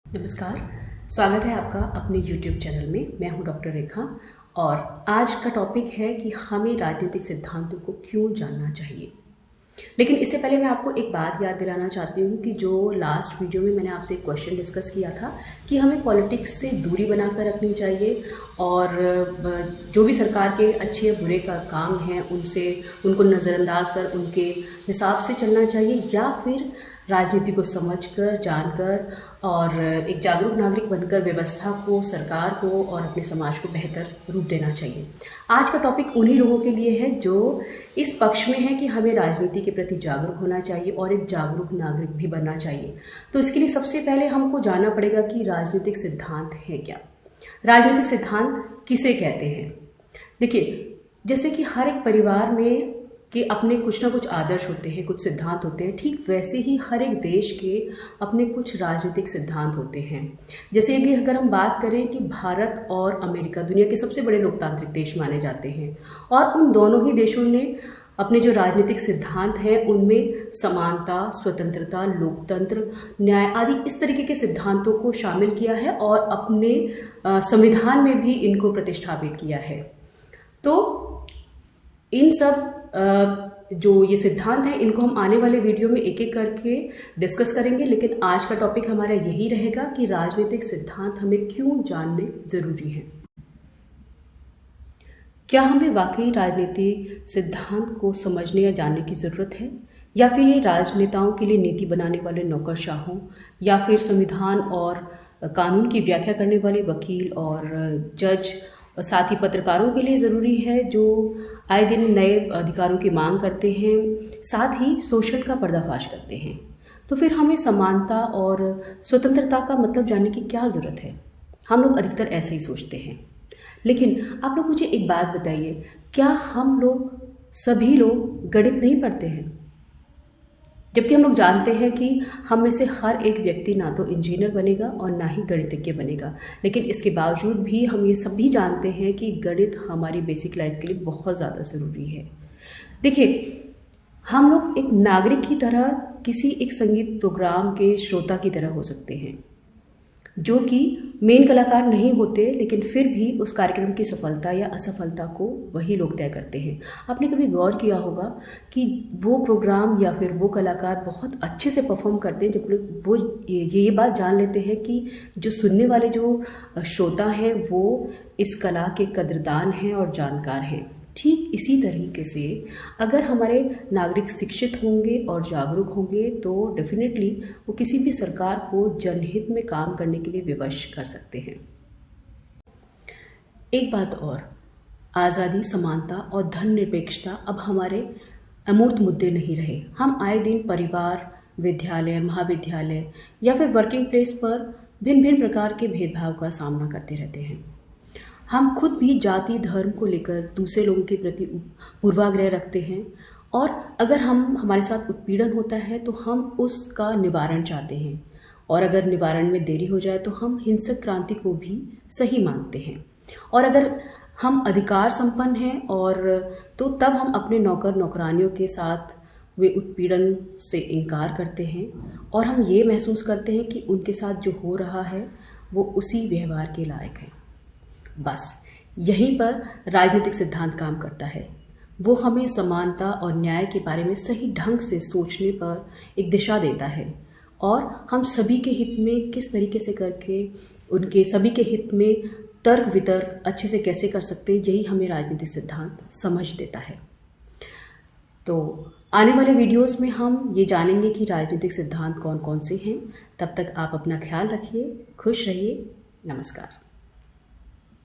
नमस्कार, स्वागत है आपका अपने YouTube चैनल में। मैं हूं डॉक्टर रेखा और आज का टॉपिक है कि हमें राजनीतिक सिद्धांतों को क्यों जानना चाहिए। लेकिन इससे पहले मैं आपको एक बात याद दिलाना चाहती हूँ कि जो लास्ट वीडियो में मैंने आपसे एक क्वेश्चन डिस्कस किया था कि हमें पॉलिटिक्स से दूरी बनाकर रखनी चाहिए और जो भी सरकार के अच्छे बुरे का काम हैं उनको नज़रअंदाज कर उनके हिसाब से चलना चाहिए, या फिर राजनीति को समझकर, जानकर और एक जागरूक नागरिक बनकर व्यवस्था को, सरकार को और अपने समाज को बेहतर रूप देना चाहिए। आज का टॉपिक उन्हीं लोगों के लिए है जो इस पक्ष में है कि हमें राजनीति के प्रति जागरूक होना चाहिए और एक जागरूक नागरिक भी बनना चाहिए। तो इसके लिए सबसे पहले हमको जानना पड़ेगा कि राजनीतिक सिद्धांत है क्या। राजनीतिक सिद्धांत किसे कहते हैं? देखिए, जैसे कि हर एक परिवार में कि अपने कुछ ना कुछ आदर्श होते हैं, कुछ सिद्धांत होते हैं, ठीक वैसे ही हर एक देश के अपने कुछ राजनीतिक सिद्धांत होते हैं। जैसे कि अगर हम बात करें कि भारत और अमेरिका दुनिया के सबसे बड़े लोकतांत्रिक देश माने जाते हैं और उन दोनों ही देशों ने अपने जो राजनीतिक सिद्धांत हैं उनमें समानता, स्वतंत्रता, लोकतंत्र, न्याय आदि इस तरीके के सिद्धांतों को शामिल किया है और अपने संविधान में भी इनको प्रतिष्ठापित किया है। तो इन सब जो ये सिद्धांत हैं इनको हम आने वाले वीडियो में एक एक करके डिस्कस करेंगे, लेकिन आज का टॉपिक हमारा यही रहेगा कि राजनीतिक सिद्धांत हमें क्यों जानने जरूरी हैं। क्या हमें वाकई राजनीतिक सिद्धांत को समझने या जानने की ज़रूरत है, या फिर ये राजनेताओं के लिए नीति बनाने वाले नौकरशाहों या फिर संविधान और कानून की व्याख्या करने वाले वकील और जज और साथ ही पत्रकारों के लिए ज़रूरी है जो आए दिन नए अधिकारों की मांग करते हैं, साथ ही शोषण का पर्दाफाश करते हैं। तो फिर हमें समानता और स्वतंत्रता का मतलब जानने की क्या ज़रूरत है? हम लोग अधिकतर ऐसे ही सोचते हैं। लेकिन आप लोग मुझे एक बात बताइए, क्या हम लोग सभी लोग गणित नहीं पढ़ते हैं? जबकि हम लोग जानते हैं कि हम में से हर एक व्यक्ति ना तो इंजीनियर बनेगा और ना ही गणितज्ञ बनेगा, लेकिन इसके बावजूद भी हम ये सब भी जानते हैं कि गणित हमारी बेसिक लाइफ के लिए बहुत ज़्यादा ज़रूरी है। देखिए, हम लोग एक नागरिक की तरह किसी एक संगीत प्रोग्राम के श्रोता की तरह हो सकते हैं जो कि मेन कलाकार नहीं होते, लेकिन फिर भी उस कार्यक्रम की सफलता या असफलता को वही लोग तय करते हैं। आपने कभी गौर किया होगा कि वो प्रोग्राम या फिर वो कलाकार बहुत अच्छे से परफॉर्म करते हैं जब लोग वो ये बात जान लेते हैं कि जो सुनने वाले जो श्रोता हैं वो इस कला के कद्रदान हैं और जानकार हैं। ठीक इसी तरीके से अगर हमारे नागरिक शिक्षित होंगे और जागरूक होंगे तो डेफिनेटली वो किसी भी सरकार को जनहित में काम करने के लिए विवश कर सकते हैं। एक बात और, आज़ादी, समानता और धर्मनिरपेक्षता अब हमारे अमूर्त मुद्दे नहीं रहे। हम आए दिन परिवार, विद्यालय, महाविद्यालय या फिर वर्किंग प्लेस पर भिन्न भिन्न प्रकार के भेदभाव का सामना करते रहते हैं। हम खुद भी जाति, धर्म को लेकर दूसरे लोगों के प्रति पूर्वाग्रह रखते हैं और अगर हमारे साथ उत्पीड़न होता है तो हम उसका निवारण चाहते हैं, और अगर निवारण में देरी हो जाए तो हम हिंसक क्रांति को भी सही मानते हैं। और अगर हम अधिकार संपन्न हैं तो तब हम अपने नौकर नौकरानियों के साथ वे उत्पीड़न से इनकार करते हैं और हम ये महसूस करते हैं कि उनके साथ जो हो रहा है वो उसी व्यवहार के लायक है। बस यहीं पर राजनीतिक सिद्धांत काम करता है। वो हमें समानता और न्याय के बारे में सही ढंग से सोचने पर एक दिशा देता है और हम सभी के हित में किस तरीके से करके उनके सभी के हित में तर्क वितर्क अच्छे से कैसे कर सकते हैं, यही हमें राजनीतिक सिद्धांत समझ देता है। तो आने वाले वीडियोस में हम ये जानेंगे कि राजनीतिक सिद्धांत कौन कौन से हैं। तब तक आप अपना ख्याल रखिए, खुश रहिए। नमस्कार।